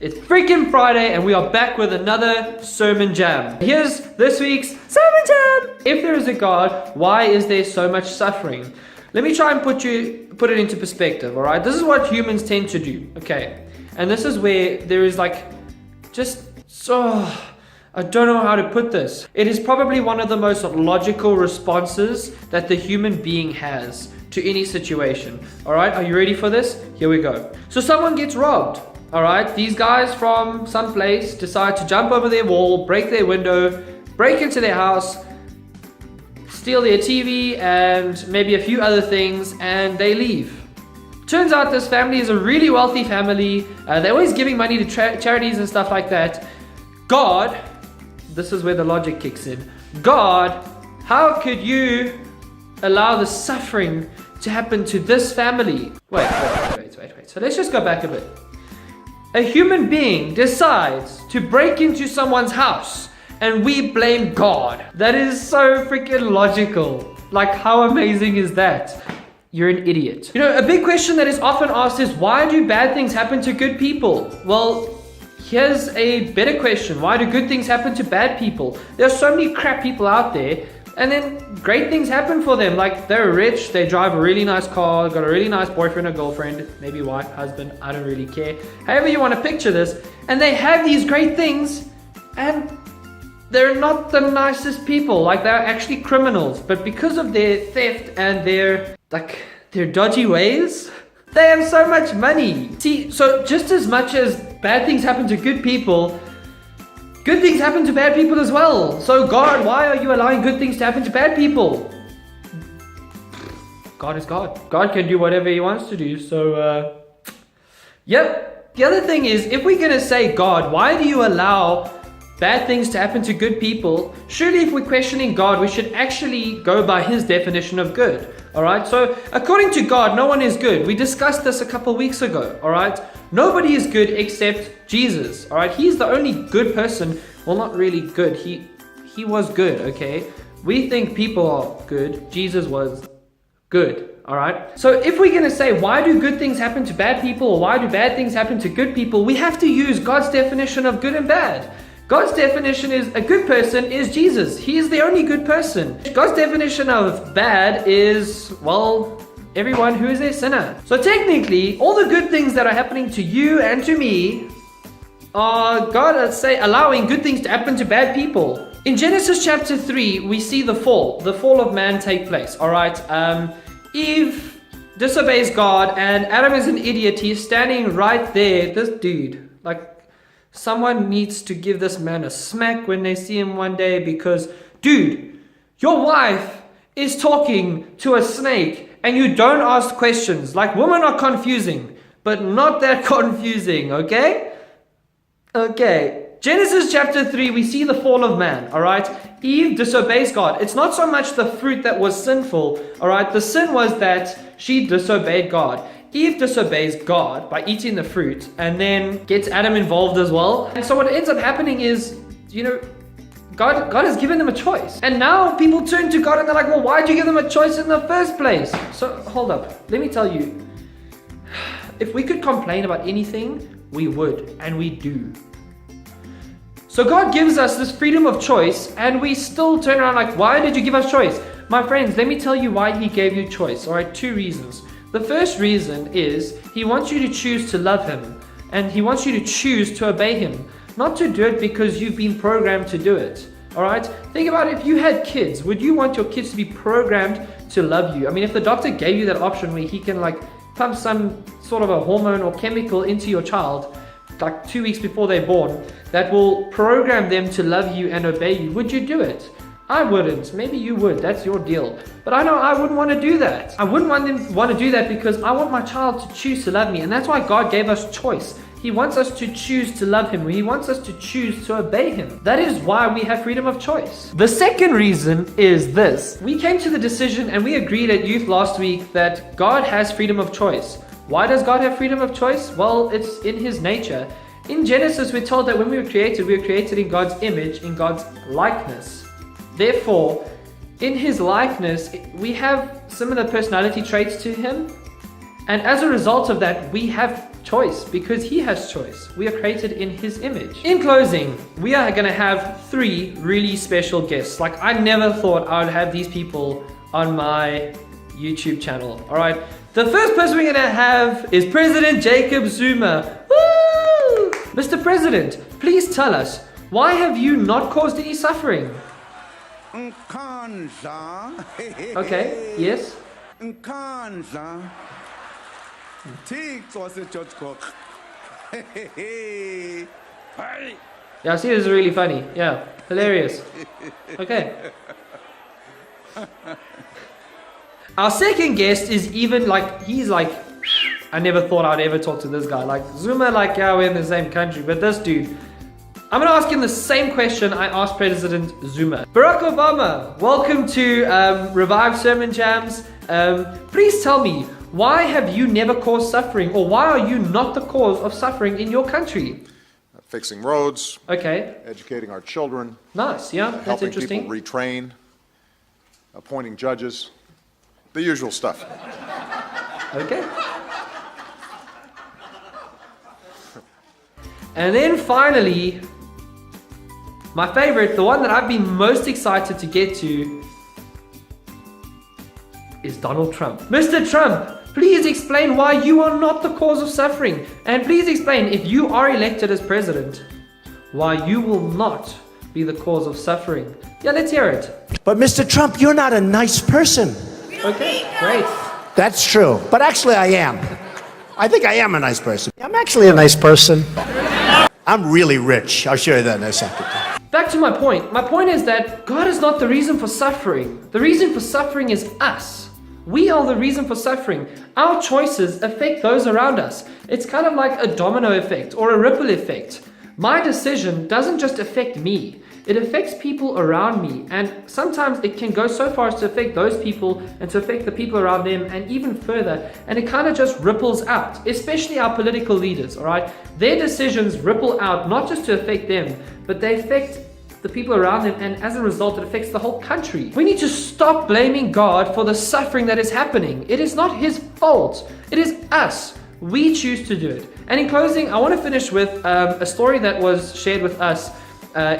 It's freaking Friday and we are back with another sermon jam. Here's this week's sermon jam. If there is a God, why is there so much suffering? Let me try and put it into perspective, all right? This is what humans tend to do, okay? And this is where there is I don't know how to put this. It is probably one of the most logical responses that the human being has to any situation. All right, are you ready for this? Here we go. So someone gets robbed. All right, these guys from some place decide to jump over their wall, break their window, break into their house, steal their TV and maybe a few other things, and they leave. Turns out this family is a really wealthy family. They're always giving money to charities and stuff like that. God, this is where the logic kicks in. God, how could you allow the suffering to happen to this family? Wait. So let's just go back a bit. A human being decides to break into someone's house and we blame God. That is so freaking logical. Like, how amazing is that? You're an idiot. You know, a big question that is often asked is, why do bad things happen to good people? Well, here's a better question. Why do good things happen to bad people? There are so many crap people out there, and then great things happen for them. Like, they're rich, they drive a really nice car, got a really nice boyfriend or girlfriend, maybe wife, husband, I don't really care. However you want to picture this, and they have these great things, and they're not the nicest people. Like, they're actually criminals, but because of their theft and their dodgy ways, they have so much money. See, so just as much as bad things happen to good people, good things happen to bad people as well. So God, why are you allowing good things to happen to bad people? God is God. God can do whatever he wants to do. So, yep. The other thing is, if we're going to say, God, why do you allow bad things to happen to good people? Surely if we're questioning God, we should actually go by his definition of good. All right. So according to God, no one is good. We discussed this a couple weeks ago. All right. Nobody is good except Jesus. All right. He's the only good person. Well, not really good. He was good. Okay. We think people are good. Jesus was good. All right. So if we're going to say, why do good things happen to bad people, or why do bad things happen to good people, we have to use God's definition of good and bad. God's definition is a good person is Jesus. He is the only good person. God's definition of bad is, well, everyone who is a sinner. So technically, all the good things that are happening to you and to me are God, let's say, allowing good things to happen to bad people. In Genesis chapter 3, we see the fall of man take place. All right. Eve disobeys God and Adam is an idiot. He's standing right there. This dude, someone needs to give this man a smack when they see him one day, because, dude, your wife is talking to a snake and you don't ask questions. Like, women are confusing, but not that confusing, okay? Okay. Genesis chapter 3, we see the fall of man, all right? Eve disobeys God. It's not so much the fruit that was sinful, all right? The sin was that she disobeyed God. Eve disobeys God by eating the fruit and then gets Adam involved as well. And so what ends up happening is, God has given them a choice. And now people turn to God and they're like, well, why'd you give them a choice in the first place? So hold up. Let me tell you, if we could complain about anything, we would, and we do. So God gives us this freedom of choice and we still turn around like, why did you give us choice? My friends, let me tell you why he gave you choice. All right, 2 reasons. The first reason is he wants you to choose to love him, and he wants you to choose to obey him, not to do it because you've been programmed to do it. All right? Think about it. If you had kids, would you want your kids to be programmed to love you? I mean, if the doctor gave you that option where he can pump some sort of a hormone or chemical into your child 2 weeks before they're born that will program them to love you and obey you, would you do it? I wouldn't. Maybe you would. That's your deal. But I know I wouldn't want to do that. I wouldn't want to do that because I want my child to choose to love me. And that's why God gave us choice. He wants us to choose to love him. He wants us to choose to obey him. That is why we have freedom of choice. The second reason is this. We came to the decision and we agreed at youth last week that God has freedom of choice. Why does God have freedom of choice? Well, it's in his nature. In Genesis, we're told that when we were created in God's image, in God's likeness. Therefore, in his likeness, we have similar personality traits to him. And as a result of that, we have choice because he has choice. We are created in his image. In closing, we are going to have 3 really special guests. Like, I never thought I would have these people on my YouTube channel. All right. The first person we're going to have is President Jacob Zuma. Woo! Mr. President, please tell us, why have you not caused any suffering? Okay, yes. Yeah, I see, this is really funny. Yeah, hilarious. Okay. Our second guest is even like, he's like, I never thought I'd ever talk to this guy. Like, Zuma, like, yeah, we're in the same country, but this dude, I'm going to ask him the same question I asked President Zuma. Barack Obama, welcome to Revive Sermon Jams. Please tell me, why have you never caused suffering, or why are you not the cause of suffering in your country? Fixing roads. Okay. Educating our children. Nice, yeah, that's helping interesting. People retrain. Appointing judges. The usual stuff. Okay. And then finally, my favorite, the one that I've been most excited to get to, is Donald Trump. Mr. Trump, please explain why you are not the cause of suffering. And please explain, if you are elected as president, why you will not be the cause of suffering. Yeah, let's hear it. But Mr. Trump, you're not a nice person. Okay, great. That's true. But actually I am. I think I am a nice person. I'm actually a nice person. I'm really rich. I'll show you that in a second. Back to my point. My point is that God is not the reason for suffering. The reason for suffering is us. We are the reason for suffering. Our choices affect those around us. It's kind of like a domino effect or a ripple effect. My decision doesn't just affect me. It affects people around me, and sometimes it can go so far as to affect those people and to affect the people around them, and even further, and it kind of just ripples out, especially our political leaders, all right? Their decisions ripple out, not just to affect them, but they affect the people around them, and as a result, it affects the whole country. We need to stop blaming God for the suffering that is happening. It is not his fault. It is us. We choose to do it. And in closing, I want to finish with a story that was shared with us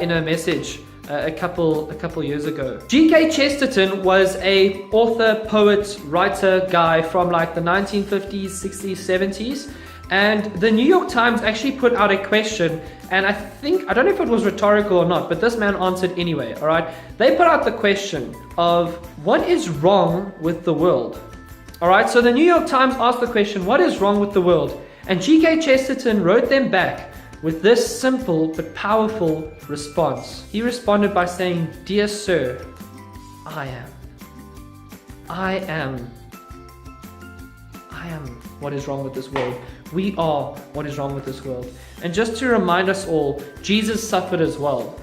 in a message a couple years ago. G.K. Chesterton was a author, poet, writer guy from like the 1950s, 60s, 70s. And the New York Times actually put out a question, and I don't know if it was rhetorical or not, but this man answered anyway, all right? They put out the question of, what is wrong with the world? All right, so the New York Times asked the question, what is wrong with the world? And G.K. Chesterton wrote them back with this simple but powerful response. He responded by saying, "Dear sir, I am what is wrong with this world. We are what is wrong with this world." And just to remind us all, Jesus suffered as well.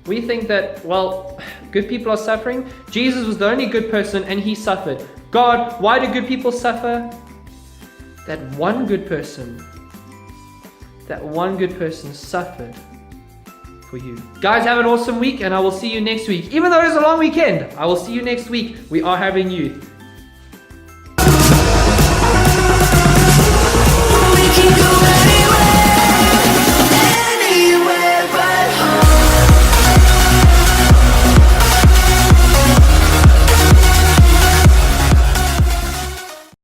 We think that, well, good people are suffering. Jesus was the only good person and he suffered. God, why do good people suffer? That one good person suffered for you. Guys, have an awesome week, and I will see you next week. Even though it's a long weekend, I will see you next week. We are having youth.